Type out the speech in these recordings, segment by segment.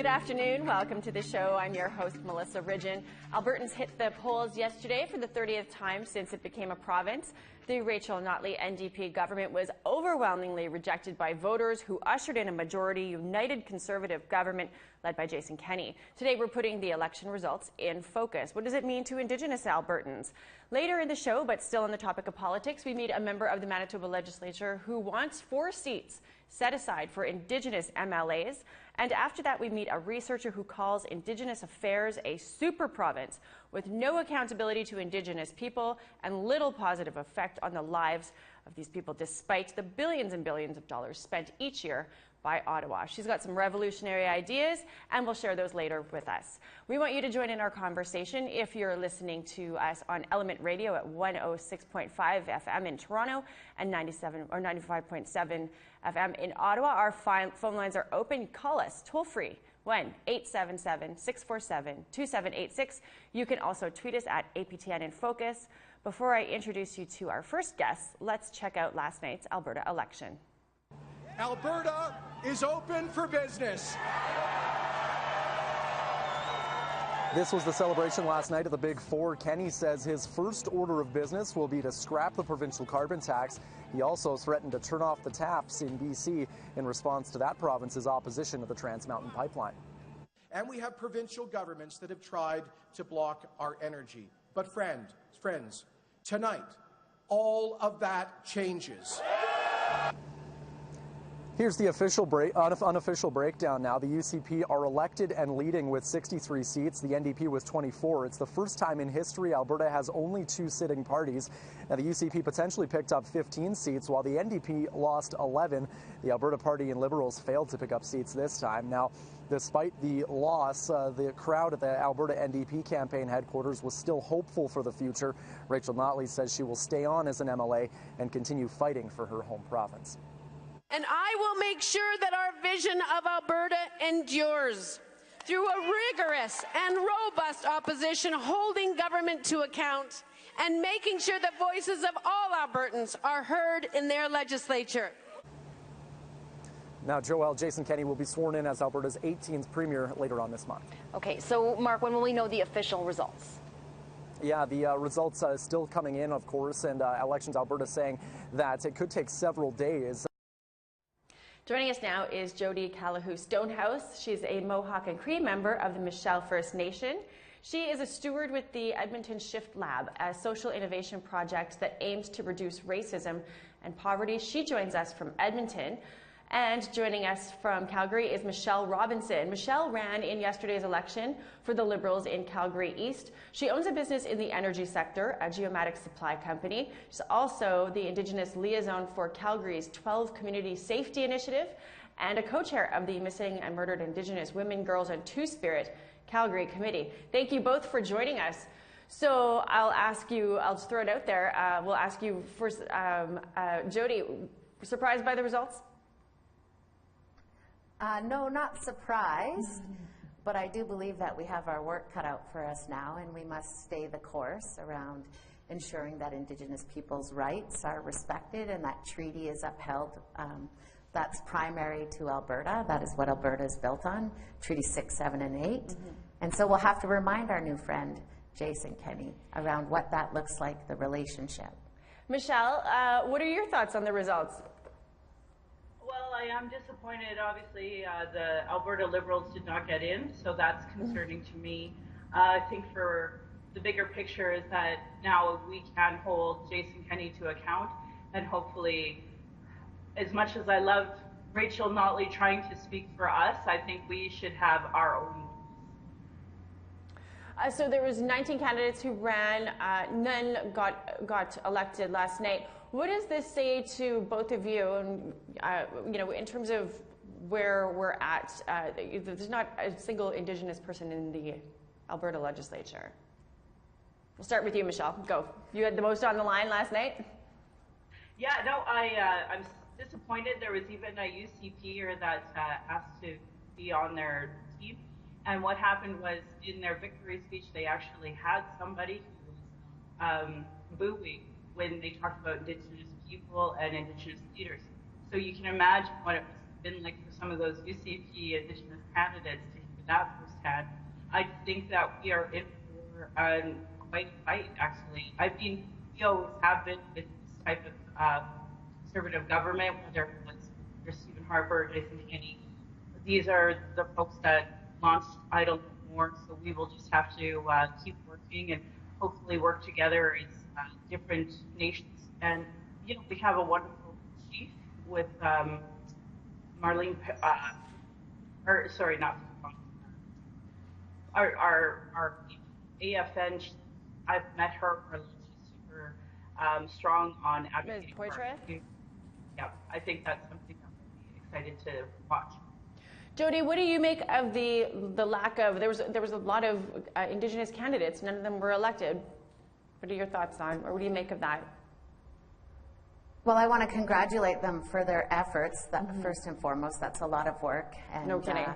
Good afternoon. Welcome to the show. I'm your host, Melissa Ridgen. Albertans hit the polls yesterday for the 30th time since it became a province. The Rachel Notley NDP government was overwhelmingly rejected by voters who ushered in a majority united Conservative government led by Jason Kenney. Today, we're putting the election results in focus. What does it mean to Indigenous Albertans? Later in the show, but still on the topic of politics, we meet a member of the Manitoba legislature who wants 4 seats set aside for Indigenous MLAs. And after that, we meet a researcher who calls Indigenous Affairs a super province with no accountability to Indigenous people and little positive effect on the lives of these people, despite the billions and billions of dollars spent each year by Ottawa. She's got some revolutionary ideas, and we'll share those later with us. We want you to join in our conversation if you're listening to us on Element Radio at 106.5 FM in Toronto and 97 or 95.7 FM in Ottawa. Our phone lines are open. Call us toll-free, 1-877-647-2786. You can also tweet us at APTN InFocus. Before I introduce you to our first guest, let's check out last night's Alberta election. Alberta is open for business. This was the celebration last night of the Big Four. Kenney says his first order of business will be to scrap the provincial carbon tax. He also threatened to turn off the taps in BC in response to that province's opposition to the Trans Mountain Pipeline. And we have provincial governments that have tried to block our energy. But friends, tonight, all of that changes. Here's the unofficial breakdown now. The UCP are elected and leading with 63 seats. The NDP with 24. It's the first time in history Alberta has only 2 sitting parties. Now, the UCP potentially picked up 15 seats, while the NDP lost 11. The Alberta Party and Liberals failed to pick up seats this time. Now, despite the loss, the crowd at the Alberta NDP campaign headquarters was still hopeful for the future. Rachel Notley says she will stay on as an MLA and continue fighting for her home province. And I will make sure that our vision of Alberta endures through a rigorous and robust opposition, holding government to account and making sure that voices of all Albertans are heard in their legislature. Now, Joelle, Jason Kenney will be sworn in as Alberta's 18th premier later on this month. Okay, so Mark, when will we know the official results? Yeah, the results still coming in, of course, and Elections Alberta saying that it could take several days. Joining us now is Jody Calahoo Stonehouse. She's a Mohawk and Cree member of the Michelle First Nation. She is a steward with the Edmonton Shift Lab, a social innovation project that aims to reduce racism and poverty. She joins us from Edmonton. And joining us from Calgary is Michelle Robinson. Michelle ran in yesterday's election for the Liberals in Calgary East. She owns a business in the energy sector, a geomatic supply company. She's also the Indigenous liaison for Calgary's 12 Community Safety Initiative and a co-chair of the Missing and Murdered Indigenous Women, Girls, and Two-Spirit Calgary Committee. Thank you both for joining us. So I'll just throw it out there. We'll ask you first, Jody, surprised by the results? No, not surprised, but I do believe that we have our work cut out for us now, and we must stay the course around ensuring that Indigenous people's rights are respected and that treaty is upheld. That's primary to Alberta. That is what Alberta is built on, Treaty 6, 7, and 8. And so we'll have to remind our new friend, Jason Kenney, around what that looks like, the relationship. Michelle, what are your thoughts on the results? Well, I am disappointed. Obviously, the Alberta Liberals did not get in, so that's concerning to me. I think for the bigger picture is that now we can hold Jason Kenney to account, and hopefully, as much as I love Rachel Notley trying to speak for us, I think we should have our own. So there was 19 candidates who ran. None got elected last night. What does this say to both of you, and in terms of where we're at? There's not a single Indigenous person in the Alberta legislature. We'll start with you, Michelle. Go. You had the most on the line last night. Yeah, no, I'm disappointed. There was even a UCPer that asked to be on their team, and what happened was in their victory speech, they actually had somebody who was booing when they talked about Indigenous people and Indigenous leaders. So you can imagine what it's been like for some of those UCP Indigenous candidates to that firsthand. I think that we are in for quite a fight, actually. We always have been with this type of conservative government, whether it was under Stephen Harper or Jason Kenney. These are the folks that launched Idle No More, so we will just have to keep working and hopefully work together as different nations. And, you know, we have a wonderful chief with Marlene, or sorry, not our AFN. I've met her. She's super strong on advocating. Ms. Poitras? Yeah, I think that's something that we'll be excited to watch. Jody, what do you make of the lack of, there was a lot of Indigenous candidates, none of them were elected. What are your thoughts on, or what do you make of that? Well, I want to congratulate them for their efforts. First and foremost, that's a lot of work. And, no kidding.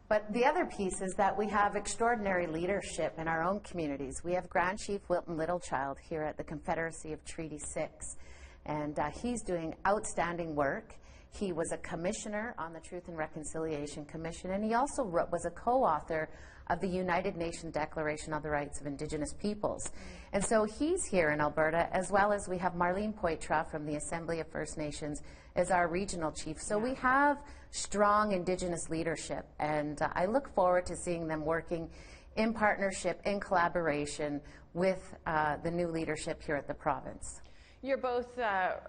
But the other piece is that we have extraordinary leadership in our own communities. We have Grand Chief Wilton Littlechild here at the Confederacy of Treaty 6, and he's doing outstanding work. He was a commissioner on the Truth and Reconciliation Commission, and he also was a co-author of the United Nations Declaration on the Rights of Indigenous Peoples. And so he's here in Alberta, as well as we have Marlene Poitras from the Assembly of First Nations as our regional chief. So we have strong Indigenous leadership, and I look forward to seeing them working in partnership, in collaboration with the new leadership here at the province. You're both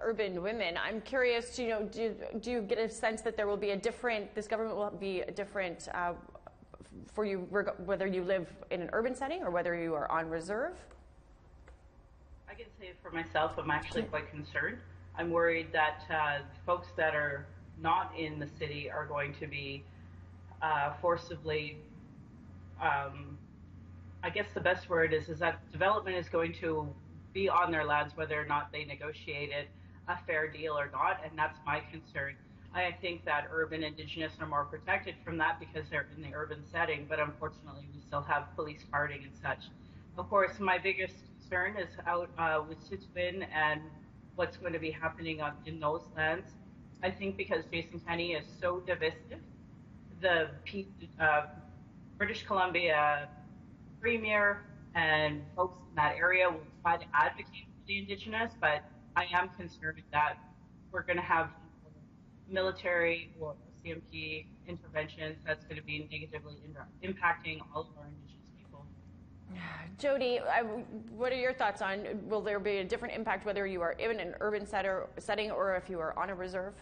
urban women. I'm curious, you know, do you get a sense that there will be a different, this government will be a different for you, whether you live in an urban setting or whether you are on reserve? I can say for myself, I'm actually quite concerned. I'm worried that folks that are not in the city are going to be forcibly, I guess the best word is that development is going to be on their lands whether or not they negotiated a fair deal or not, and that's my concern. I think that urban Indigenous are more protected from that because they're in the urban setting, but unfortunately we still have police guarding and such. Of course, my biggest concern is out with Sitzwin and what's going to be happening in those lands. I think because Jason Kenney is so divisive, the British Columbia Premier and folks in that area will try to advocate for the Indigenous, but I am concerned that we're going to have military or CMP interventions that's going to be negatively impacting all of our Indigenous people. Jody, what are your thoughts on, will there be a different impact whether you are in an urban setting or if you are on a reserve?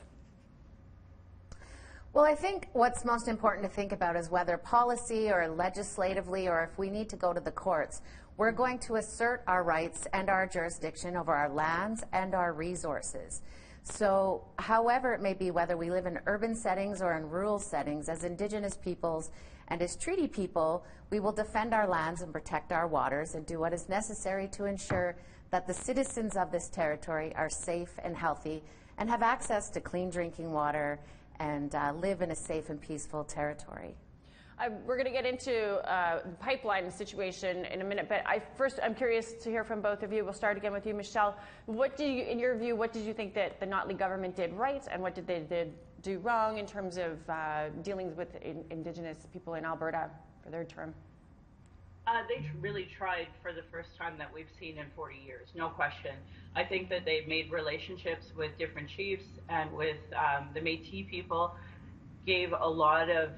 Well, I think what's most important to think about is whether policy or legislatively or if we need to go to the courts, we're going to assert our rights and our jurisdiction over our lands and our resources. So however it may be, whether we live in urban settings or in rural settings, as Indigenous peoples and as treaty people, we will defend our lands and protect our waters and do what is necessary to ensure that the citizens of this territory are safe and healthy and have access to clean drinking water and live in a safe and peaceful territory. We're going to get into the pipeline situation in a minute, but I'm curious to hear from both of you. We'll start again with you, Michelle. In your view, what did you think that the Notley government did right, and what did they do wrong in terms of dealing with Indigenous people in Alberta for their term? They really tried for the first time that we've seen in 40 years, no question. I think that they've made relationships with different chiefs and with the Métis people, gave a lot of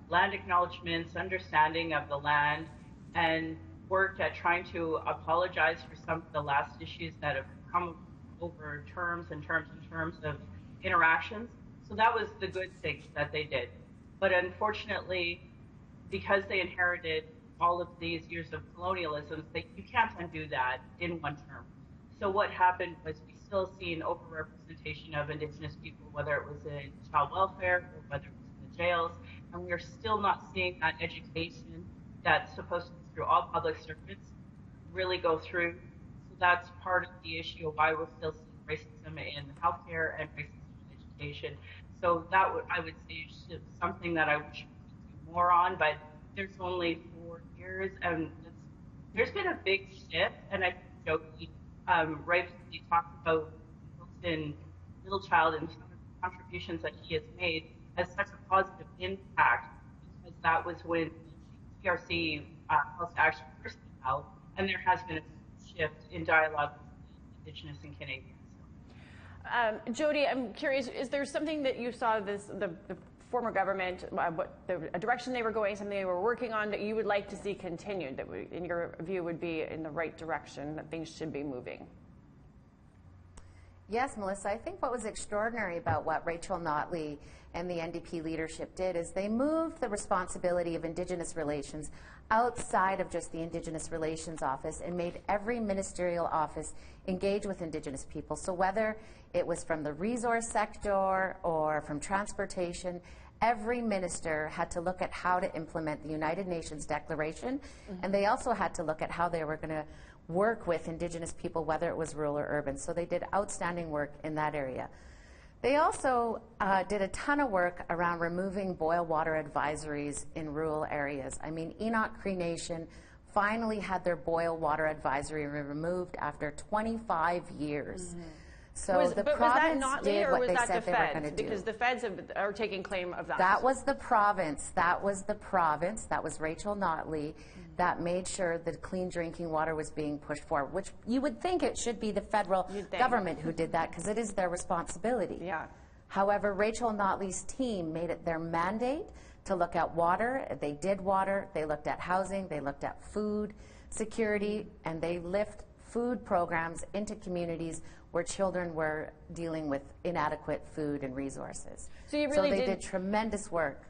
land acknowledgements, understanding of the land, and worked at trying to apologize for some of the last issues that have come over terms of interactions. So that was the good thing that they did. But unfortunately, because they inherited all of these years of colonialism, you can't undo that in one term. So what happened was we still see an overrepresentation of Indigenous people, whether it was in child welfare or whether it was in the jails, and we're still not seeing that education that's supposed to be through all public servants really go through. So that's part of the issue of why we're still seeing racism in healthcare and racism in education. So that I would say is something that I wish we could do more on, but there's only 4 years, and there's been a big shift, and I think Jody rightfully talked about Wilton Littlechild and some of the contributions that he has made as such a positive impact that was when CRC Health Action first came out, and there has been a shift in dialogue with Indigenous and Canadians. Jody, I'm curious, is there something that you saw the former government, a direction they were going, something they were working on that you would like to see continued, that in your view would be in the right direction, that things should be moving? Yes, Melissa, I think what was extraordinary about what Rachel Notley and the NDP leadership did is they moved the responsibility of Indigenous relations outside of just the Indigenous Relations Office and made every ministerial office engage with Indigenous people. So whether it was from the resource sector or from transportation, every minister had to look at how to implement the United Nations Declaration, and they also had to look at how they were going to work with Indigenous people, whether it was rural or urban. So they did outstanding work in that area. They also did a ton of work around removing boil water advisories in rural areas. I mean, Enoch Cree Nation finally had their boil water advisory removed after 25 years. So the province did what they said they were going to do. Because the feds are taking claim of that. That was the province. That was the province. That was Rachel Notley that made sure that clean drinking water was being pushed forward, which you would think it should be the federal government who did that because it is their responsibility. Yeah. However, Rachel Notley's team made it their mandate to look at water. They did water. They looked at housing. They looked at food security, and they lift food programs into communities where children were dealing with inadequate food and resources. So you really did tremendous work.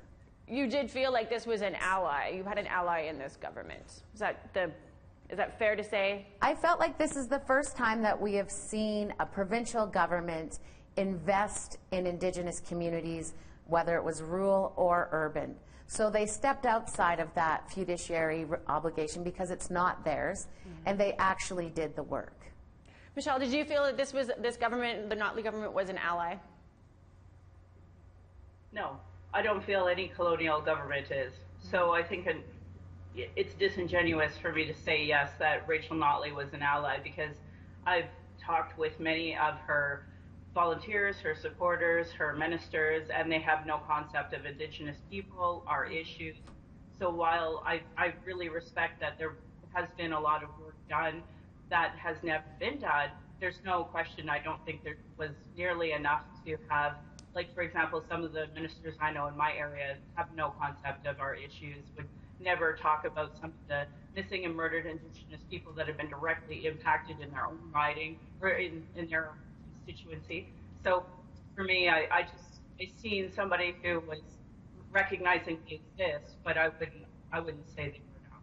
You did feel like this was an ally. You had an ally in this government. Is that fair to say? I felt like this is the first time that we have seen a provincial government invest in Indigenous communities, whether it was rural or urban. So they stepped outside of that fiduciary obligation because it's not theirs, and they actually did the work. Michelle, did you feel that this government, the Notley government, was an ally? No, I don't feel any colonial government is. So I think it's disingenuous for me to say yes, that Rachel Notley was an ally, because I've talked with many of her volunteers, her supporters, her ministers, and they have no concept of Indigenous people, our issues. So while I really respect that there has been a lot of work done that has never been done, there's no question, I don't think there was nearly enough to have, like, for example, some of the ministers I know in my area have no concept of our issues, would never talk about some of the missing and murdered Indigenous people that have been directly impacted in their own riding or in their constituency. So for me, I seen somebody who was recognizing they exist, but I wouldn't say they were not.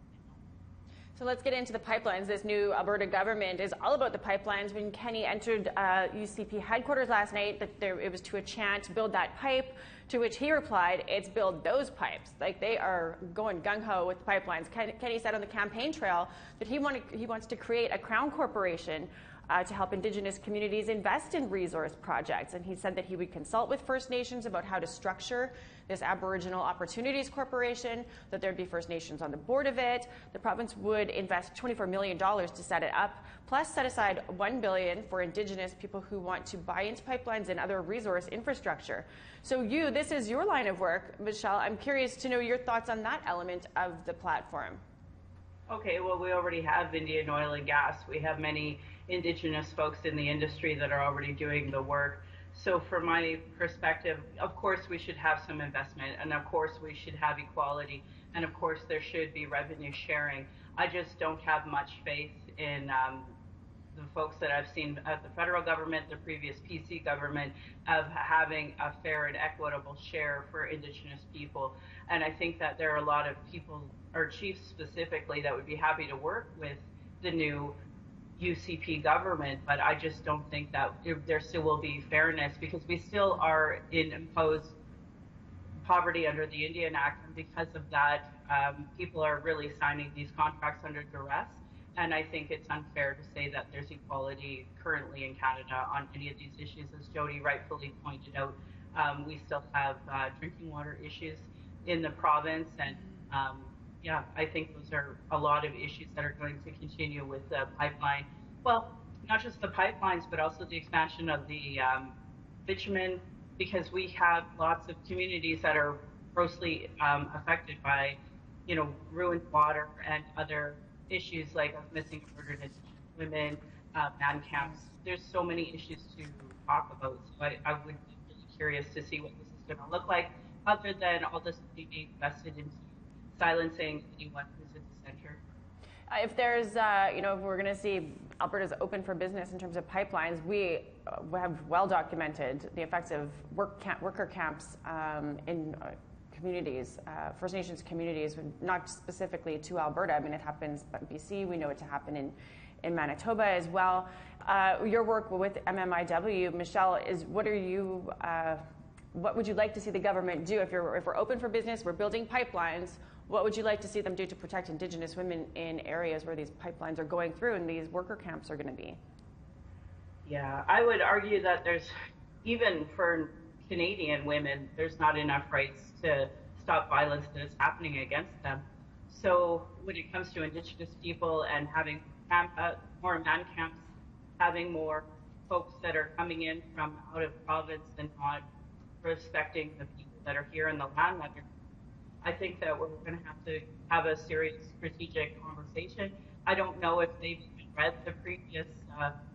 So let's get into the pipelines. This new Alberta government is all about the pipelines. When Kenney entered UCP headquarters last night, it was to a chant, "Build that pipe," to which he replied, "It's build those pipes." Like, they are going gung-ho with the pipelines. Kenney said on the campaign trail that he wants to create a crown corporation to help Indigenous communities invest in resource projects. And he said that he would consult with First Nations about how to structure this Aboriginal Opportunities Corporation, that there'd be First Nations on the board of it. The province would invest $24 million to set it up, plus set aside $1 billion for Indigenous people who want to buy into pipelines and other resource infrastructure. So this is your line of work, Michelle. I'm curious to know your thoughts on that element of the platform. Okay, well, we already have Indian oil and gas. We have many Indigenous folks in the industry that are already doing the work. So from my perspective, of course we should have some investment, and of course we should have equality, and of course there should be revenue sharing. I just don't have much faith in the folks that I've seen at the federal government, the previous PC government, of having a fair and equitable share for Indigenous people. And I think that there are a lot of people, or chiefs specifically, that would be happy to work with the new UCP government, but I just don't think that there still will be fairness, because we still are in imposed poverty under the Indian Act, and because of that, people are really signing these contracts under duress. And I think it's unfair to say that there's equality currently in Canada on any of these issues. As Jody rightfully pointed out, we still have drinking water issues in the province, and yeah, I think those are a lot of issues that are going to continue with the pipeline. Well, not just the pipelines, but also the expansion of the bitumen, because we have lots of communities that are grossly affected by, ruined water and other issues like missing and murdered Indigenous women, man camps. There's so many issues to talk about. So I would be really curious to see what this is going to look like, other than all this money being invested into silencing anyone who's a dissenter. If there's, if we're going to see Alberta's open for business in terms of pipelines, we have well documented the effects of worker camps in communities, First Nations communities, not specifically to Alberta. I mean, it happens in BC. We know it to happen in Manitoba as well. Your work with MMIW, Michelle, is what would you like to see the government do if we're open for business, we're building pipelines? What would you like to see them do to protect Indigenous women in areas where these pipelines are going through and these worker camps are going to be? Yeah, I would argue that there's, even for Canadian women, there's not enough rights to stop violence that is happening against them. So when it comes to Indigenous people and having more man camps, having more folks that are coming in from out of province and not respecting the people that are here in the land, I think that we're going to have a serious strategic conversation. I don't know if they've even read the previous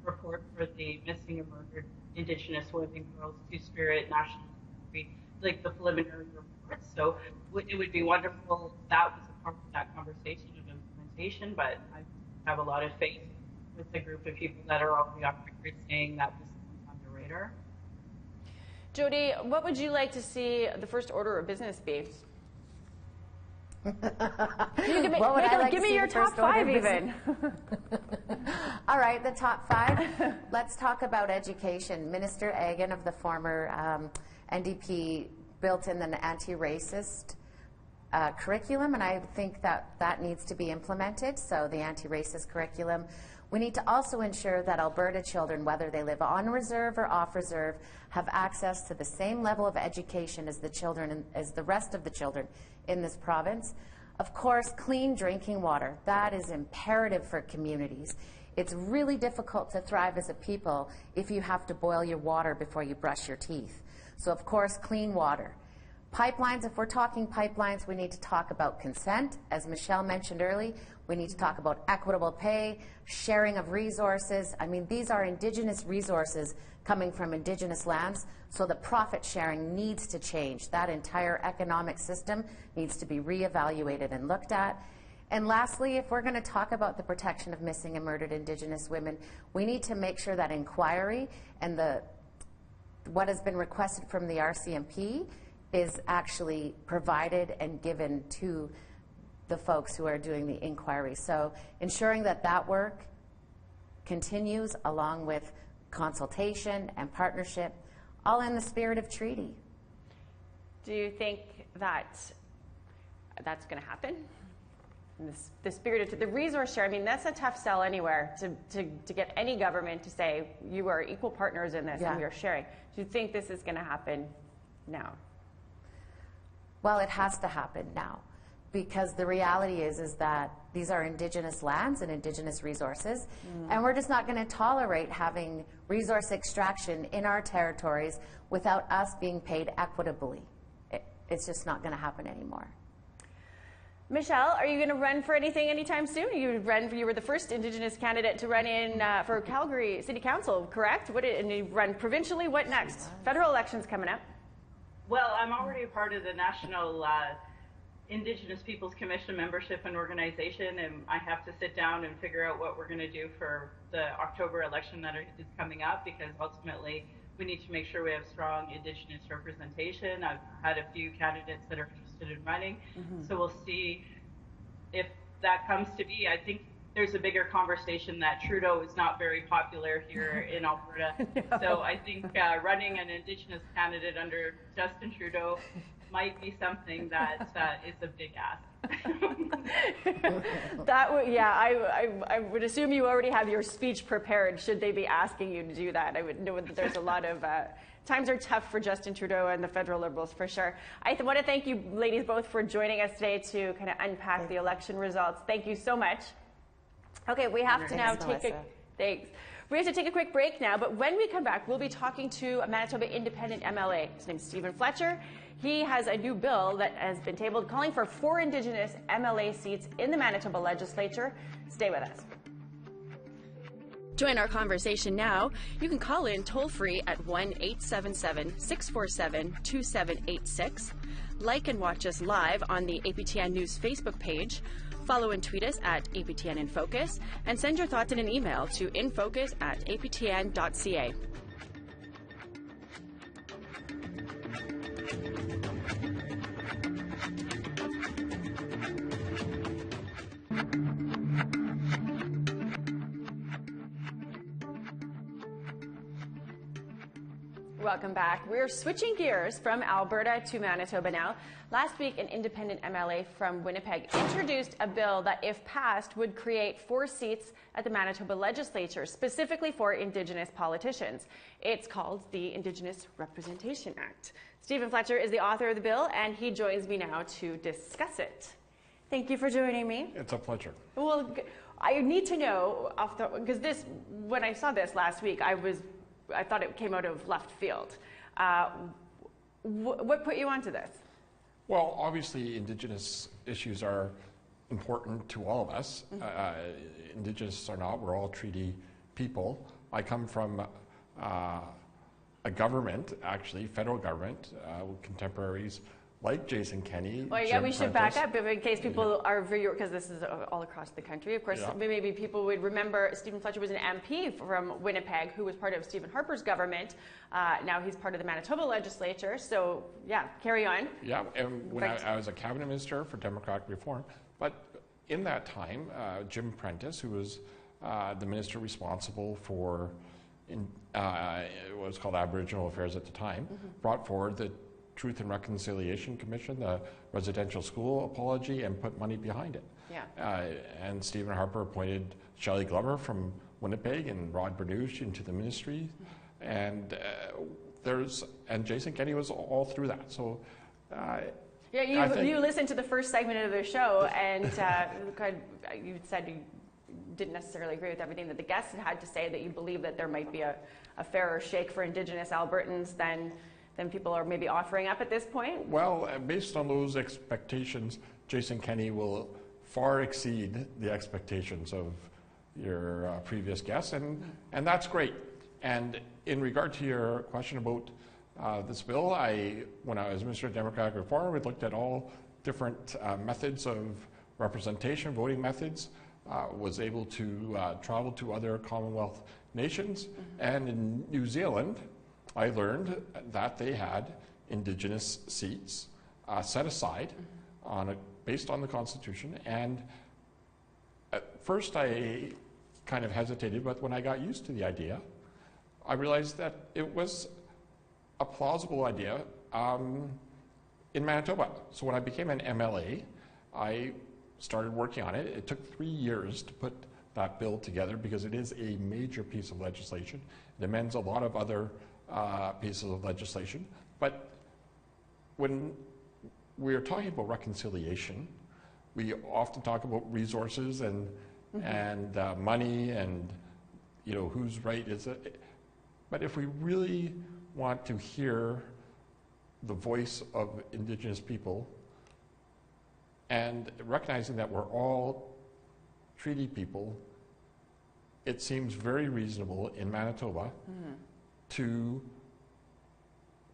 report for the missing and murdered Indigenous women, girls, Two-Spirit, National Security, like the preliminary reports. So it would be wonderful if that was a part of that conversation of implementation, but I have a lot of faith with the group of people that are already on record saying that this is on the radar. Jody, what would you like to see the first order of business be? Give me your top 5 even. All right, the top 5. Let's talk about education. Minister Agan of the former NDP built in an anti-racist curriculum, and I think that needs to be implemented. So the anti-racist curriculum. We need to also ensure that Alberta children, whether they live on reserve or off reserve, have access to the same level of education as the rest of the children in this province. Of course, clean drinking water. That is imperative for communities. It's really difficult to thrive as a people if you have to boil your water before you brush your teeth. So, of course, clean water. Pipelines, if we're talking pipelines, we need to talk about consent. As Michelle mentioned earlier, we need to talk about equitable pay, sharing of resources. I mean, these are Indigenous resources coming from Indigenous lands, so the profit sharing needs to change. That entire economic system needs to be reevaluated and looked at. And lastly, if we're going to talk about the protection of missing and murdered Indigenous women, we need to make sure that inquiry and what has been requested from the RCMP is actually provided and given to the folks who are doing the inquiry. So ensuring that work continues along with consultation and partnership, all in the spirit of treaty. Do you think that that's going to happen? The spirit of the resource share, I mean, that's a tough sell anywhere to get any government to say you are equal partners in this and we are sharing. Do you think this is going to happen now? Well, it has to happen now, because the reality is that these are Indigenous lands and Indigenous resources, and we're just not going to tolerate having resource extraction in our territories without us being paid equitably. It's just not going to happen anymore. Michelle, are you going to run for anything anytime soon? You were the first Indigenous candidate to run in for Calgary City Council, correct? And you run provincially. What next? Federal elections coming up. Well, I'm already a part of the National Indigenous Peoples Commission membership and organization, and I have to sit down and figure out what we're going to do for the October election that is coming up, because ultimately we need to make sure we have strong Indigenous representation. I've had a few candidates that are interested in running, so we'll see if that comes to be. I think there's a bigger conversation that Trudeau is not very popular here in Alberta. No. So I think running an Indigenous candidate under Justin Trudeau might be something that is a big ask. I would assume you already have your speech prepared should they be asking you to do that. I would know that there's a lot of times are tough for Justin Trudeau and the federal Liberals for sure. I want to thank you ladies both for joining us today to kind of unpack the election results. Thank you so much. Okay, we have to now take a thanks. We have to take a quick break now, but when we come back, we'll be talking to a Manitoba independent MLA. His name's Stephen Fletcher. He has a new bill that has been tabled calling for 4 Indigenous MLA seats in the Manitoba legislature. Stay with us. Join our conversation now. You can call in toll-free at 1-877-647-2786. Like and watch us live on the APTN News Facebook page. Follow and tweet us at APTN InFocus, and send your thoughts in an email to infocus@aptn.ca. Welcome back. We're switching gears from Alberta to Manitoba now. Last week, an independent MLA from Winnipeg introduced a bill that, if passed, would create 4 seats at the Manitoba legislature, specifically for Indigenous politicians. It's called the Indigenous Representation Act. Stephen Fletcher is the author of the bill, and he joins me now to discuss it. Thank you for joining me. It's a pleasure. Well, I need to know, because when I saw this last week, I thought it came out of left field. What put you onto this? Well, obviously, Indigenous issues are important to all of us. Indigenous or not, we're all treaty people. I come from a government, actually, federal government, with contemporaries like Jason Kenney. Well, yeah, we should back up in case people are, because this is all across the country. Of course, maybe people would remember Stephen Fletcher was an MP from Winnipeg who was part of Stephen Harper's government. Now he's part of the Manitoba legislature. So, yeah, carry on. Yeah, and when I was a cabinet minister for Democratic Reform, but in that time, Jim Prentice, who was the minister responsible for what was called Aboriginal Affairs at the time, brought forward the Truth and Reconciliation Commission, the residential school apology, and put money behind it. Yeah. And Stephen Harper appointed Shelley Glover from Winnipeg and Rod Bernouche into the ministry, and Jason Kenney was all through that. So. Yeah, you listened to the first segment of the show, and you said you didn't necessarily agree with everything that the guests had to say, that you believe that there might be a fairer shake for Indigenous Albertans than people are maybe offering up at this point? Well, based on those expectations, Jason Kenney will far exceed the expectations of your previous guests, and that's great. And in regard to your question about this bill, when I was Minister of Democratic Reform, we looked at all different methods of representation, voting methods, was able to travel to other Commonwealth nations, and in New Zealand, I learned that they had Indigenous seats set aside based on the Constitution. And at first I kind of hesitated, but when I got used to the idea, I realized that it was a plausible idea in Manitoba. So when I became an MLA, I started working on it. It took 3 years to put that bill together because it is a major piece of legislation. It amends a lot of other pieces of legislation. But when we're talking about reconciliation, we often talk about resources and money and whose right is it. But if we really want to hear the voice of Indigenous people and recognizing that we're all treaty people, it seems very reasonable in Manitoba to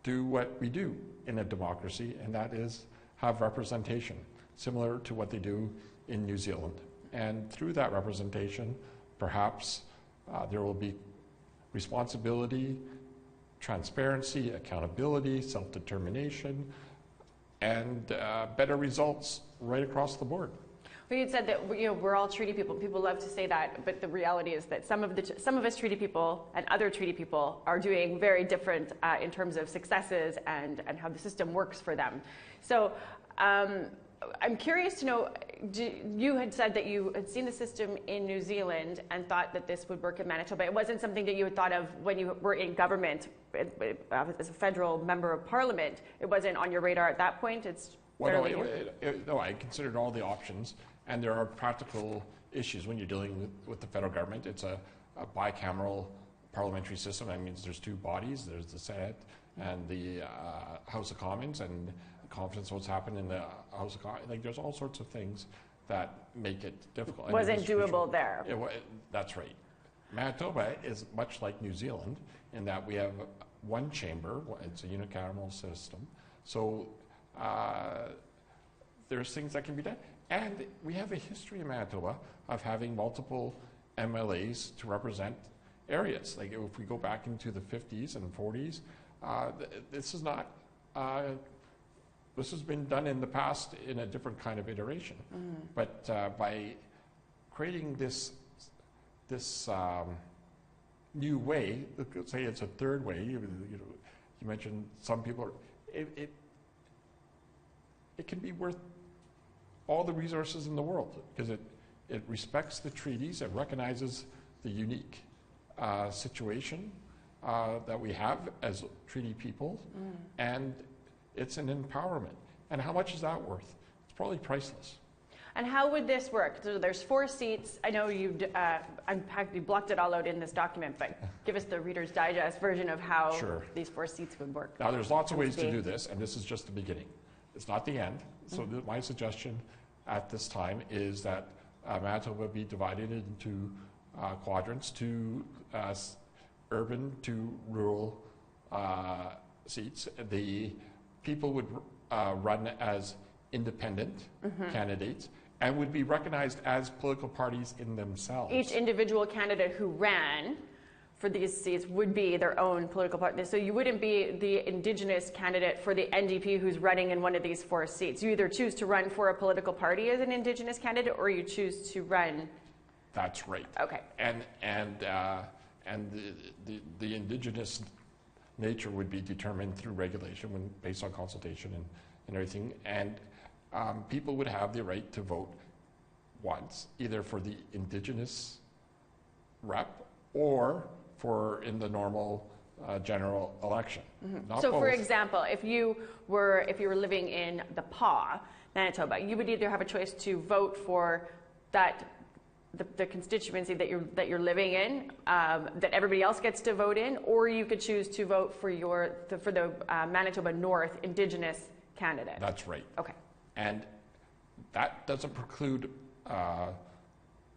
do what we do in a democracy, and that is have representation, similar to what they do in New Zealand. And through that representation, perhaps there will be responsibility, transparency, accountability, self-determination, and better results right across the board. Well, you said that we're all treaty people. People love to say that, but the reality is that some of us treaty people and other treaty people are doing very different in terms of successes and how the system works for them. So I'm curious to know, you had said that you had seen the system in New Zealand and thought that this would work in Manitoba. It wasn't something that you had thought of when you were in government as a federal member of parliament. It wasn't on your radar at that point? No, I considered all the options, and there are practical issues when you're dealing with the federal government. It's a a bicameral parliamentary system. That means there's two bodies. There's the Senate and the House of Commons, and confidence votes happen in the House of Commons. Like, there's all sorts of things that make it difficult. Wasn't doable there. That's right. Manitoba is much like New Zealand in that we have one chamber. It's a unicameral system. So there's things that can be done. And we have a history in Manitoba of having multiple MLAs to represent areas. Like, if we go back into the 50s and 40s, this is not, this has been done in the past in a different kind of iteration. But by creating this new way, let's say it's a third way, you mentioned some people are, it can be worth all the resources in the world, because it respects the treaties, it recognizes the unique situation that we have as treaty people, and it's an empowerment. And how much is that worth? It's probably priceless. And how would this work? So there's 4 seats. I know you blocked it all out in this document, but give us the Reader's Digest version of how these 4 seats would work. Now, there's lots of ways to do this, and this is just the beginning. It's not the end. So my suggestion at this time is that Manitoba be divided into quadrants, 2 urban, 2 rural seats. The people would run as independent candidates and would be recognized as political parties in themselves. Each individual candidate who ran for these seats would be their own political party. So you wouldn't be the Indigenous candidate for the NDP who's running in one of these 4 seats. You either choose to run for a political party as an Indigenous candidate, or you choose to run. That's right. Okay. And the Indigenous nature would be determined through regulation, based on consultation and everything. And people would have the right to vote once, either for the Indigenous rep or for in the normal general election. So, for example, if you were living in the PAW, Manitoba, you would either have a choice to vote for the constituency that you're living in, that everybody else gets to vote in, or you could choose to vote for the Manitoba North Indigenous candidate. That's right. Okay. And that doesn't preclude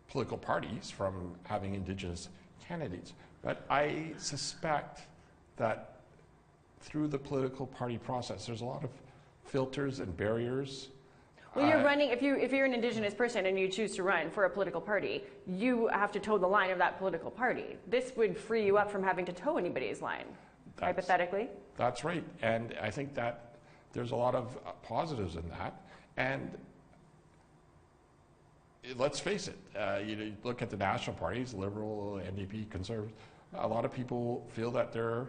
political parties from having Indigenous candidates. But I suspect that through the political party process, there's a lot of filters and barriers. Well, you're running, if you're an Indigenous person and you choose to run for a political party, you have to toe the line of that political party. This would free you up from having to toe anybody's line, hypothetically. That's right. And I think that there's a lot of positives in that. And let's face it, you look at the national parties, Liberal, NDP, Conservative, a lot of people feel that they're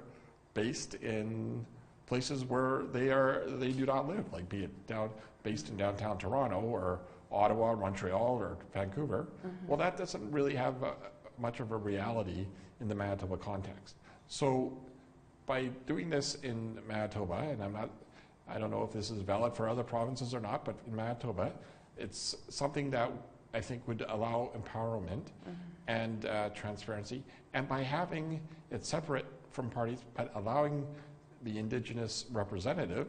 based in places where they do not live, like be it based in downtown Toronto or Ottawa, Montreal, or Vancouver. Well, that doesn't really have much of a reality in the Manitoba context. So by doing this in Manitoba, and I don't know if this is valid for other provinces or not, but in Manitoba, it's something that I think would allow empowerment and transparency. And by having it separate from parties, but allowing the Indigenous representative,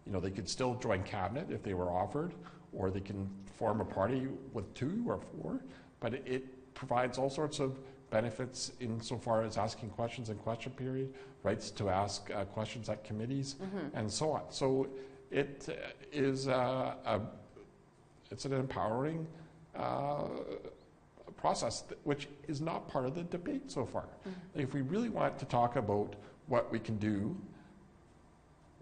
they could still join cabinet if they were offered, or they can form a party with 2 or 4, but it provides all sorts of benefits insofar as asking questions in question period, rights to ask questions at committees, and so on. So it is it's an empowering process, which is not part of the debate so far. If we really want to talk about what we can do,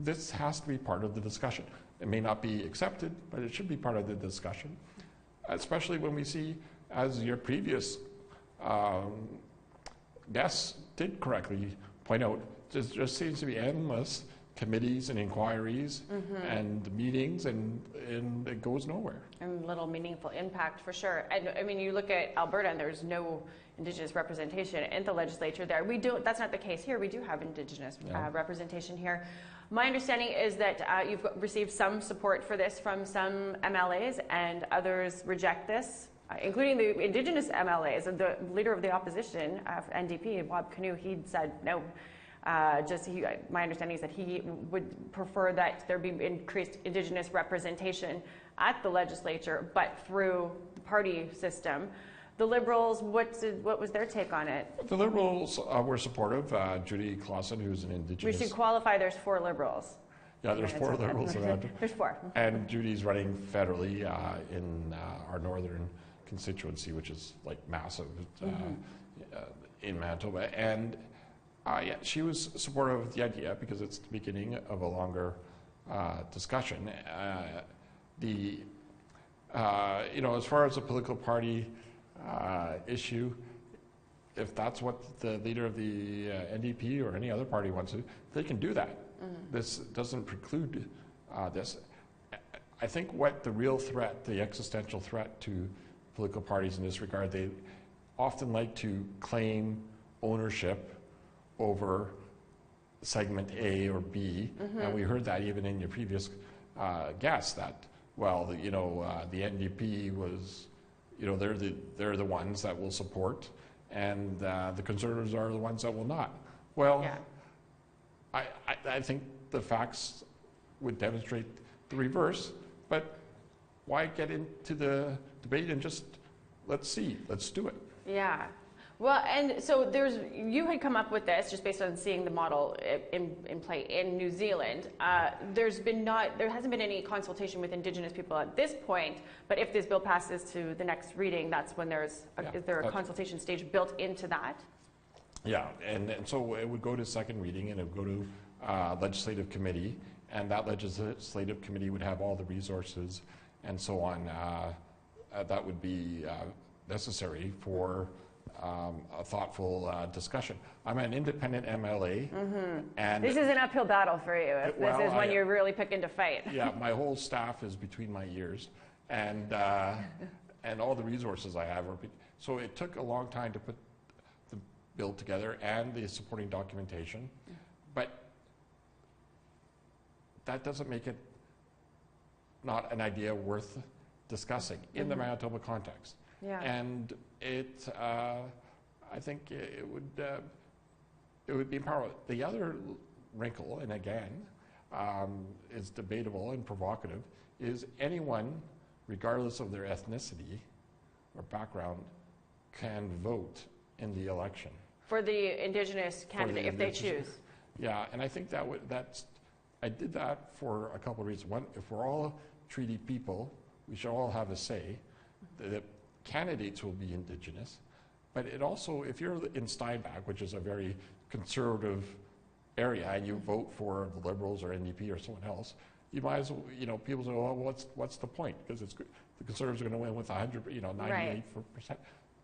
this has to be part of the discussion. It may not be accepted, but it should be part of the discussion, especially when we see, as your previous guests did correctly point out, there just seems to be endless committees and inquiries and meetings, and it goes nowhere. And little meaningful impact, for sure. And I mean, you look at Alberta, and there's no Indigenous representation in the legislature there. That's not the case here. We do have Indigenous representation here. My understanding is that you've received some support for this from some MLAs, and others reject this including the Indigenous MLAs. And the leader of the opposition, NDP, Bob Kenney, he said no. My understanding is that he would prefer that there be increased Indigenous representation at the legislature, but through the party system. The Liberals, what was their take on it? The Liberals were supportive. Judy Clausen, who's an Indigenous... We should qualify, there's 4 Liberals. Yeah, there's 4 Liberals around. There's 4. And Judy's running federally in our northern constituency, which is like massive in Manitoba. And yeah, she was supportive of the idea because it's the beginning of a longer discussion. You know, as far as a political party issue, if that's what the leader of the NDP or any other party wants to do, they can do that. This doesn't preclude this. I think what the real threat, the existential threat to political parties in this regard, they often like to claim ownership over segment A or B, and we heard that even in your previous guess that, well, the NDP was, they're the ones that will support, and the Conservatives are the ones that will not. Well, yeah. I think the facts would demonstrate the reverse, but why get into the debate and just let's do it. Yeah. Well, and so you had come up with this just based on seeing the model in play in New Zealand. There hasn't been any consultation with Indigenous people at this point, but if this bill passes to the next reading, that's when is there a consultation stage built into that? Yeah, and so it would go to second reading and it would go to legislative committee, and that legislative committee would have all the resources and so on that would be necessary for a thoughtful discussion. I'm an independent MLA, and this is an uphill battle for you. This is when you're really picking to fight. Yeah, my whole staff is between my ears, and all the resources I have so it took a long time to put the bill together and the supporting documentation, but that doesn't make it not an idea worth discussing in the Manitoba context. Yeah. And I think it would be empowering. The other wrinkle, and again, is debatable and provocative, is anyone, regardless of their ethnicity or background, can vote in the election. For the Indigenous candidate, if they choose. Yeah, and I think I did that for a couple of reasons. One, if we're all treaty people, we should all have a say. The candidates will be Indigenous, but it also, if you're in Steinbach, which is a very conservative area, and you vote for the Liberals or NDP or someone else, you might as well, people say, well, what's the point? Because the Conservatives are going to win with 98%.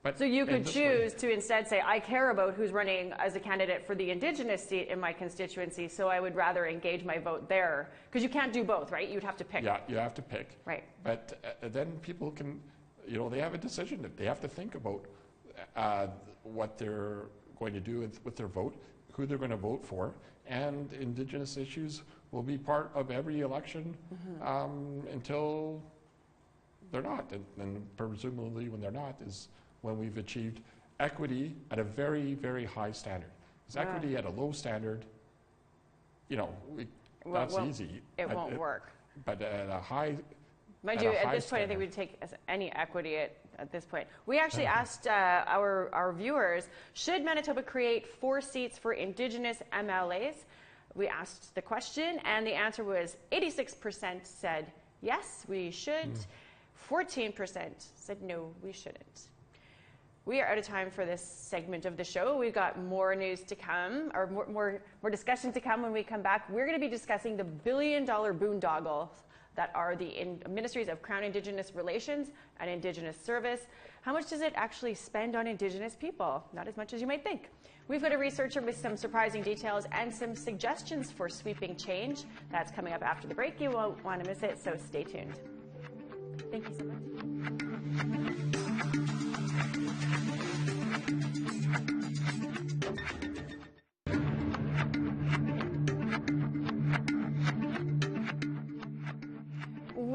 But so you could choose to instead say, I care about who's running as a candidate for the Indigenous seat in my constituency, so I would rather engage my vote there. Because you can't do both, right? You'd have to pick. Yeah, you have to pick. Right. But then people can, they have a decision that they have to think about what they're going to do with their vote, who they're going to vote for, and Indigenous issues will be part of every election until they're not. And presumably when they're not is when we've achieved equity at a very, very high standard. Because equity at a low standard, that's easy. It won't work. But at a high Mind you, at this point, I think we'd take any equity at this point. We actually asked our viewers, should Manitoba create 4 seats for Indigenous MLAs? We asked the question, and the answer was 86% said yes, we should. 14% said no, we shouldn't. We are out of time for this segment of the show. We've got more news to come, or more discussion to come when we come back. We're going to be discussing the billion-dollar boondoggles that are the Ministries of Crown Indigenous Relations and Indigenous Service. How much does it actually spend on Indigenous people? Not as much as you might think. We've got a researcher with some surprising details and some suggestions for sweeping change. That's coming up after the break. You won't want to miss it, so stay tuned. Thank you so much.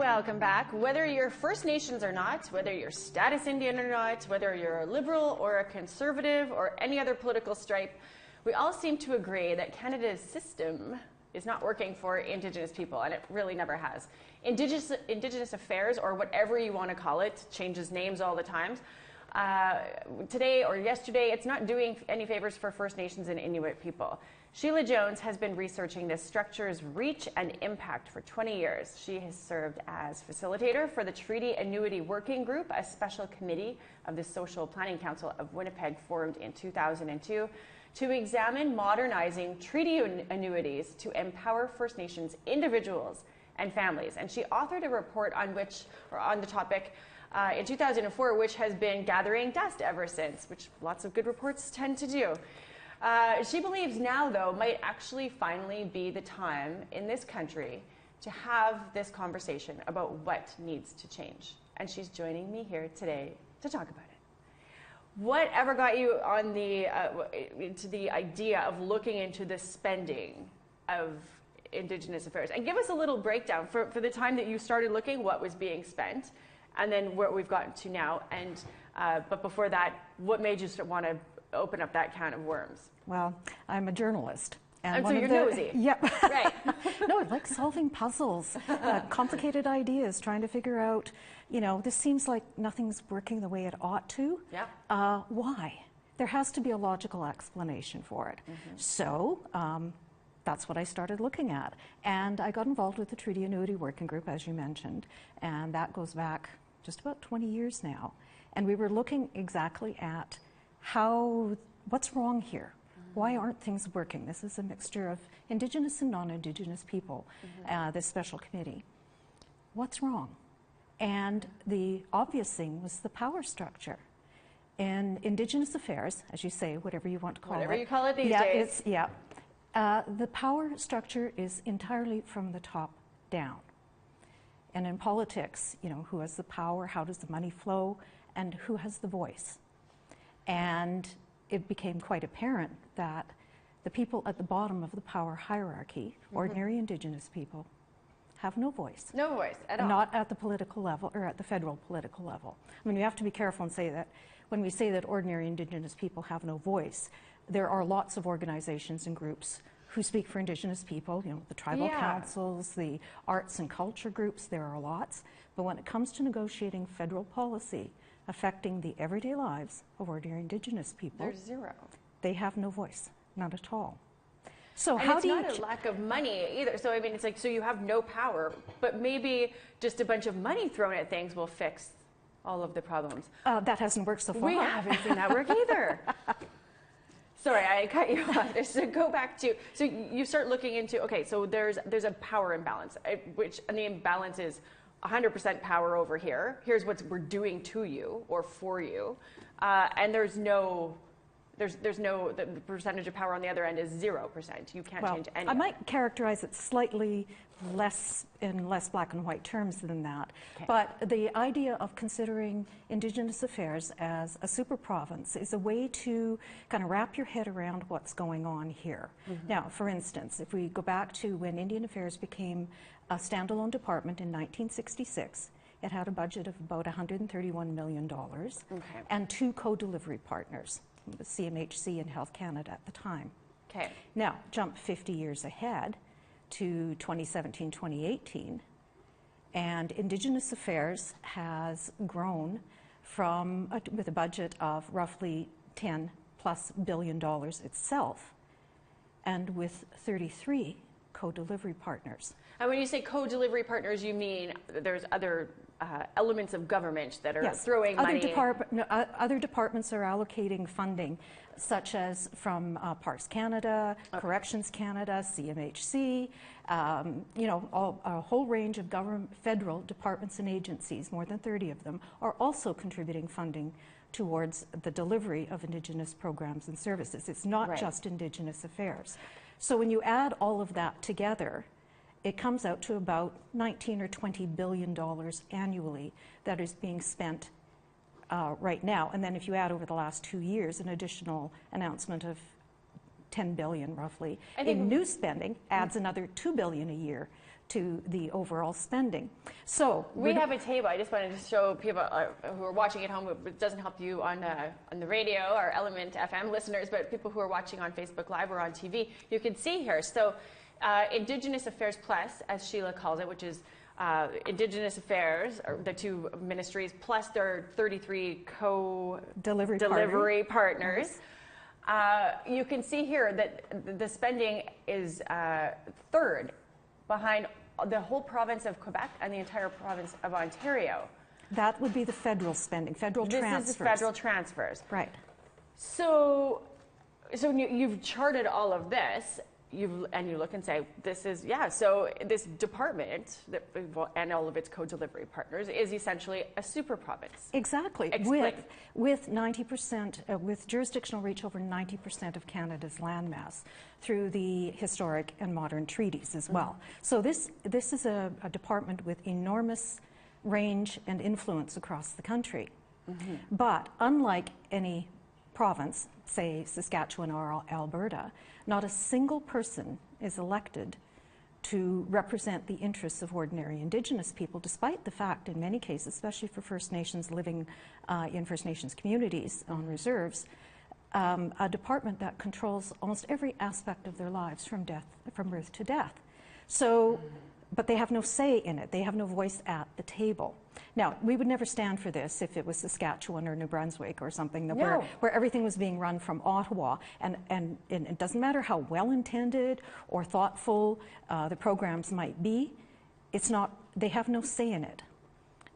Welcome back. Whether you're First Nations or not, whether you're status Indian or not, whether you're a Liberal or a Conservative or any other political stripe, we all seem to agree that Canada's system is not working for Indigenous people, and it really never has. Indigenous Affairs, or whatever you want to call it, changes names all the time. Today or yesterday, it's not doing any favors for First Nations and Inuit people. Sheila Jones has been researching this structure's reach and impact for 20 years. She has served as facilitator for the Treaty Annuity Working Group, a special committee of the Social Planning Council of Winnipeg formed in 2002 to examine modernizing treaty annuities to empower First Nations individuals and families. And she authored a report on the topic in 2004, which has been gathering dust ever since, which lots of good reports tend to do. She believes now, though, might actually finally be the time in this country to have this conversation about what needs to change. And she's joining me here today to talk about it. Whatever got you on into the idea of looking into the spending of Indigenous Affairs? And give us a little breakdown for the time that you started looking, what was being spent, and then where we've gotten to now. And but before that, what made you want to open up that can of worms? Well, I'm a journalist. And so you're nosy. Yep. Right. No, I like solving puzzles, complicated ideas, trying to figure out, this seems like nothing's working the way it ought to. Yeah. Why? There has to be a logical explanation for it. Mm-hmm. So that's what I started looking at. And I got involved with the Treaty Annuity Working Group, as you mentioned, and that goes back just about 20 years now. And we were looking exactly at what's wrong here? Why aren't things working? This is a mixture of Indigenous and non-Indigenous people, this special committee. What's wrong? And the obvious thing was the power structure. In Indigenous Affairs, as you say, whatever you want to call it. Whatever you call it these days. The power structure is entirely from the top down. And in politics, who has the power, how does the money flow, and who has the voice? And it became quite apparent that the people at the bottom of the power hierarchy, ordinary Indigenous people, have no voice. No voice at all. Not at the political level or at the federal political level. I mean, we have to be careful and say that when we say that ordinary Indigenous people have no voice, there are lots of organizations and groups who speak for Indigenous people, the tribal councils, the arts and culture groups, there are lots. But when it comes to negotiating federal policy affecting the everyday lives of ordinary Indigenous people, there's zero. They have no voice, not at all. So and how it's do you not a lack of money either. So I mean, it's like, so you have no power, but maybe just a bunch of money thrown at things will fix all of the problems. That hasn't worked so far. We haven't seen that work either. Sorry, I cut you off. So go back to, so you start looking into, okay, so there's a power imbalance, which, and the imbalance is 100% power over here. Here's what we're doing to you or for you. And the percentage of power on the other end is 0%. You can't change any. I might characterize it slightly less black and white terms than that. Okay. But the idea of considering Indigenous Affairs as a super province is a way to kind of wrap your head around what's going on here. Mm-hmm. Now, for instance, if we go back to when Indian Affairs became a standalone department in 1966, it had a budget of about $131 million and 2 co-delivery partners, the CMHC and Health Canada at the time. Okay. Now, jump 50 years ahead to 2017-2018, and Indigenous Affairs has grown from with a budget of roughly $10+ billion itself, and with 33 co-delivery partners. And when you say co-delivery partners, you mean there's other elements of government that are throwing money? Other departments are allocating funding, such as from Parks Canada, Corrections Canada, CMHC, a whole range of federal departments and agencies, more than 30 of them, are also contributing funding towards the delivery of Indigenous programs and services. It's not just Indigenous Affairs. So when you add all of that together, it comes out to about $19 or $20 billion annually that is being spent right now. And then if you add over the last 2 years an additional announcement of $10 billion roughly in new spending, adds another $2 billion a year to the overall spending. So we have a table. I just wanted to show people who are watching at home. It doesn't help you on the radio or Element FM listeners, but people who are watching on Facebook Live or on TV, you can see here. So Indigenous Affairs Plus, as Sheila calls it, which is Indigenous Affairs, or the two ministries, plus their 33 co-delivery partners. You can see here that the spending is third behind the whole province of Quebec and the entire province of Ontario. That would be the federal spending, federal transfers. This is federal transfers. Right. So you've charted all of this, and you look and say, this is, so this department and all of its co-delivery partners is essentially a super province. Exactly. With 90%, with jurisdictional reach over 90% of Canada's landmass through the historic and modern treaties as well. So this is a department with enormous range and influence across the country. But unlike any province, say Saskatchewan or Alberta, not a single person is elected to represent the interests of ordinary Indigenous people, despite the fact, in many cases, especially for First Nations living in First Nations communities on reserves, a department that controls almost every aspect of their lives from birth to death. So, but they have no say in it. They have no voice at the table. Now, we would never stand for this if it was Saskatchewan or New Brunswick or something where everything was being run from Ottawa, and it doesn't matter how well-intended or thoughtful the programs might be, it's not, they have no say in it.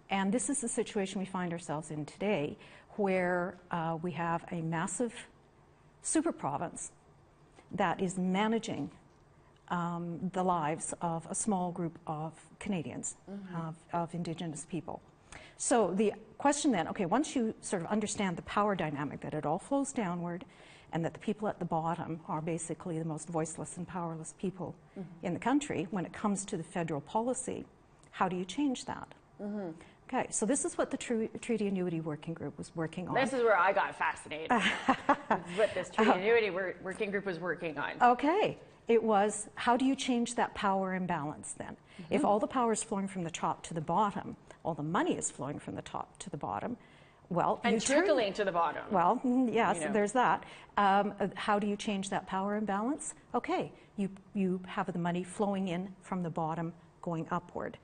And this is the situation we find ourselves in today, where we have a massive super province that is managing the lives of a small group of Canadians, of Indigenous people. So the question then, okay, once you sort of understand the power dynamic, that it all flows downward, and that the people at the bottom are basically the most voiceless and powerless people in the country, when it comes to the federal policy, how do you change that? Okay, so this is what the Treaty Annuity Working Group was working on. This is where I got fascinated. What this Treaty Annuity Working Group was working on. Okay. It was, how do you change that power imbalance then? If all the power is flowing from the top to the bottom, all the money is flowing from the top to the bottom, well... And trickling to the bottom. Well, yes, there's that. How do you change that power imbalance? Okay, you have the money flowing in from the bottom going upward.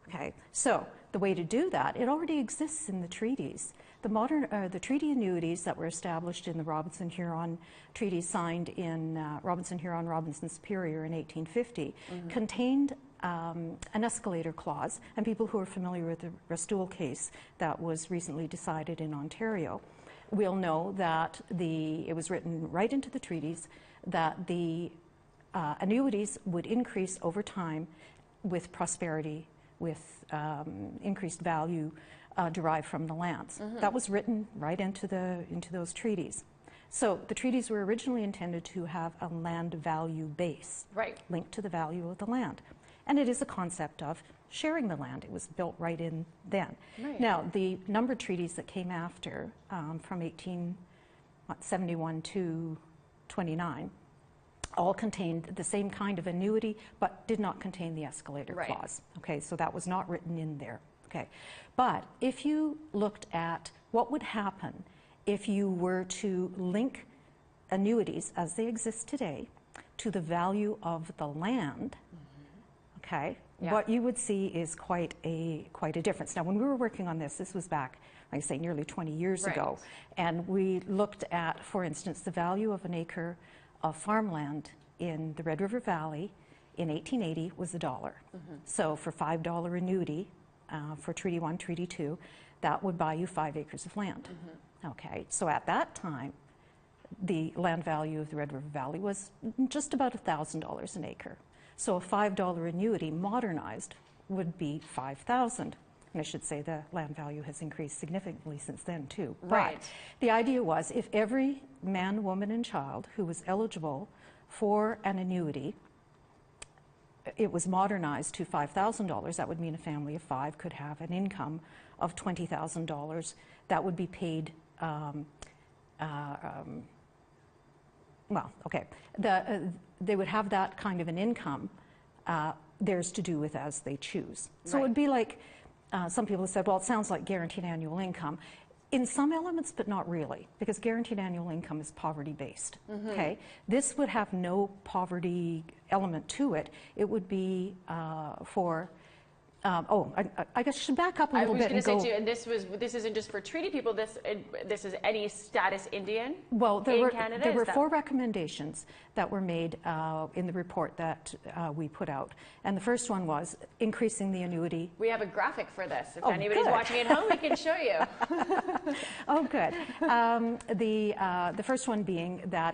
Okay, so the way to do that, it already exists in the treaties. The treaty annuities that were established in the Robinson-Huron Treaty signed in Robinson-Huron, Robinson-Superior in 1850 contained an escalator clause, and people who are familiar with the Restoule case that was recently decided in Ontario will know that it was written right into the treaties that the annuities would increase over time with prosperity, with increased value derived from the lands. That was written right into those treaties. So the treaties were originally intended to have a land value base linked to the value of the land. And it is a concept of sharing the land. It was built right in then. Now, the numbered treaties that came after, from 1871 to 29, all contained the same kind of annuity, but did not contain the escalator clause. Okay, so that was not written in there. Okay, but if you looked at what would happen if you were to link annuities as they exist today to the value of the land, okay, what you would see is quite a difference. Now, when we were working on this was back, like I say, nearly 20 years ago, and we looked at, for instance, the value of an acre of farmland in the Red River Valley in 1880 was $1. So for $5 annuity, for Treaty 1, Treaty 2, that would buy you 5 acres of land. Okay, so at that time, the land value of the Red River Valley was just about $1,000 an acre. So a $5 annuity modernized would be $5,000. And I should say the land value has increased significantly since then too. But the idea was if every man, woman, and child who was eligible for an annuity, it was modernized to $5,000, that would mean a family of 5 could have an income of $20,000 that would be paid, they would have that kind of an income theirs to do with as they choose. So Right. it would be like, some people have said, well, it sounds like guaranteed annual income. In some elements, but not really, because guaranteed annual income is poverty-based, okay? This would have no poverty element to it. It would be for, I guess I should back up a little bit and go. I was going to say to you, and this isn't just for treaty people, this is any status Indian well, in Canada? There were 4 recommendations that were made in the report that we put out. And the first one was increasing the annuity. We have a graphic for this. If Oh, anybody's good. watching at home, we can show you. Oh, good. The first one being that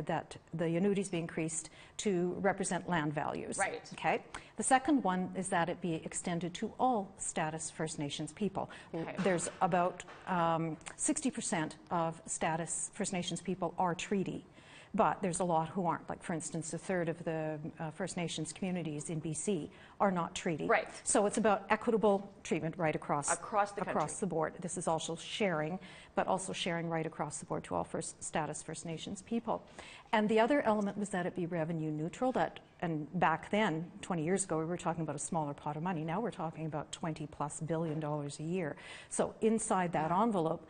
that the annuities be increased to represent land values. Right. Okay. The second one is that it be extended to all status First Nations people. Okay. There's about 60% of status First Nations people are treaty. But there's a lot who aren't. Like, for instance, a third of the First Nations communities in BC are not treaty. Right. So it's about equitable treatment right across the country. Across the board. This is also sharing, but also sharing right across the board to all status First Nations people. And the other element was that it be revenue neutral. And back then, 20 years ago, we were talking about a smaller pot of money. Now we're talking about $20+ billion a year. So inside that envelope,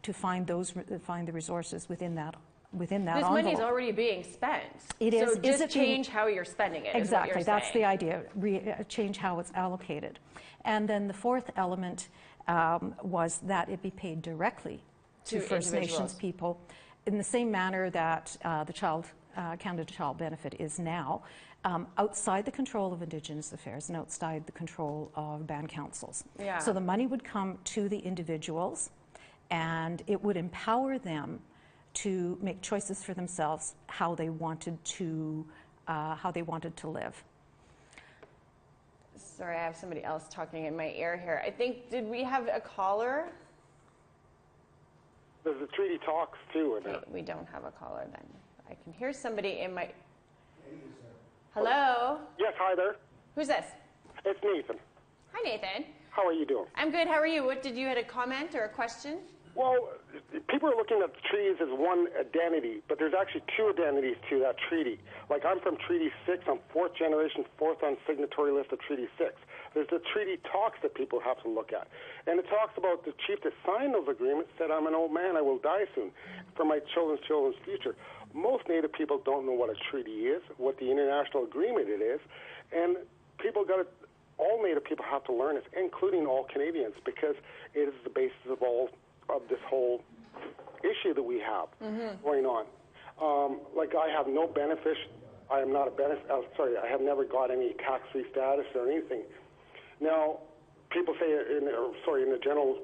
to find the resources within that envelope. This money is already being spent. It is. So just change how you're spending it. Exactly. Is what you're That's saying. the idea. Change how it's allocated. And then the fourth element was that it be paid directly to First Nations people in the same manner that the Canada Child Benefit is now, outside the control of Indigenous Affairs and outside the control of band councils. Yeah. So the money would come to the individuals, and it would empower them to make choices for themselves how they wanted to live. Sorry, I have somebody else talking in my ear here. I think, did we have a caller? There's the treaty talks too. Okay, we don't have a caller then. I can hear somebody in my... Hello? Yes, hi there. Who's this? It's Nathan. Hi, Nathan. How are you doing? I'm good. How are you? What did you had a comment or a question? Well, people are looking at the treaties as one identity, but there's actually 2 identities to that treaty. Like, I'm from Treaty 6. I'm 4th generation, 4th on signatory list of Treaty 6. There's the treaty talks that people have to look at. And it talks about the chief that signed those agreements said, I'm an old man, I will die soon, for my children's future. Most Native people don't know what a treaty is, what the international agreement it is, and all Native people have to learn it, including all Canadians, because it is the basis of this whole issue that we have going on. Like, I have no benefit. I am not a benefit. I have never got any tax-free status or anything. Now, people say in the general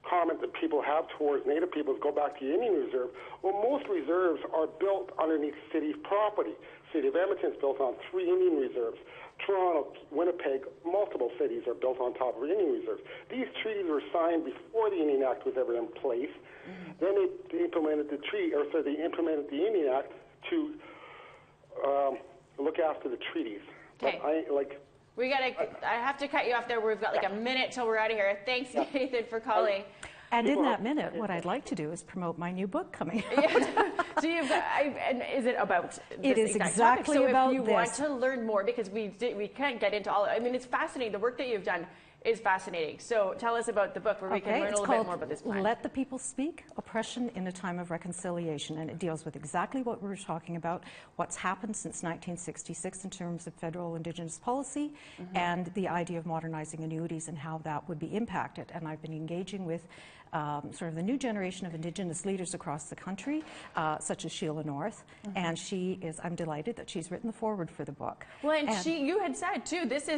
comment that people have towards Native peoples, go back to the Indian Reserve. Well, most reserves are built underneath city property. City of Edmonton is built on 3 Indian reserves. Toronto, Winnipeg, multiple cities are built on top of Indian reserves. These treaties were signed before the Indian Act was ever in place. Then they implemented they implemented the Indian Act to look after the treaties. Okay. I have to cut you off there. We've got like a minute till we're out of here. Thanks, Nathan, for calling. And in that minute, what I'd like to do is promote my new book coming out. So you've got, and is it about this It is exact exactly topic? So about if you this. want to learn more, because we can't get into all, I mean, it's fascinating. The work that you've done is fascinating. So tell us about the book where we can learn a little bit more about this plan. Let the People Speak, Oppression in a Time of Reconciliation. And it deals with exactly what we were talking about, what's happened since 1966 in terms of federal Indigenous policy and the idea of modernizing annuities and how that would be impacted. And I've been engaging with sort of the new generation of Indigenous leaders across the country, such as Sheila North, and I'm delighted that she's written the foreword for the book. Well, and you had said too, this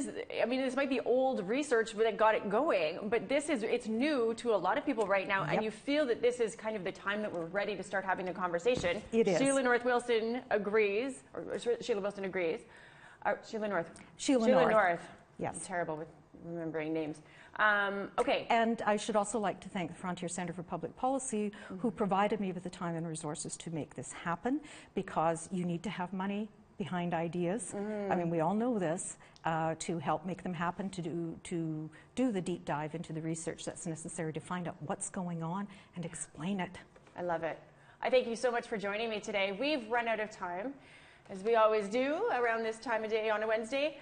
might be old research that got it going, but it's new to a lot of people right now, and you feel that this is kind of the time that we're ready to start having the conversation. It is. Sheila North-Wilson agrees, or Sheila Wilson agrees. Sheila North. Yes. I'm terrible with remembering names. Okay. And I should also like to thank the Frontier Centre for Public Policy, who provided me with the time and resources to make this happen, because you need to have money behind ideas. I mean, we all know this, to help make them happen, to do the deep dive into the research that's necessary to find out what's going on and explain it. I love it. I thank you so much for joining me today. We've run out of time, as we always do around this time of day on a Wednesday.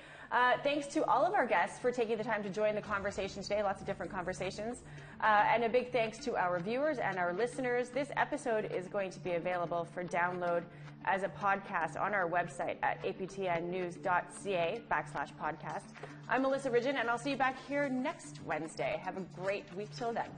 Thanks to all of our guests for taking the time to join the conversation today. Lots of different conversations. And a big thanks to our viewers and our listeners. This episode is going to be available for download as a podcast on our website at aptnnews.ca/podcast. I'm Melissa Ridgen, and I'll see you back here next Wednesday. Have a great week till then.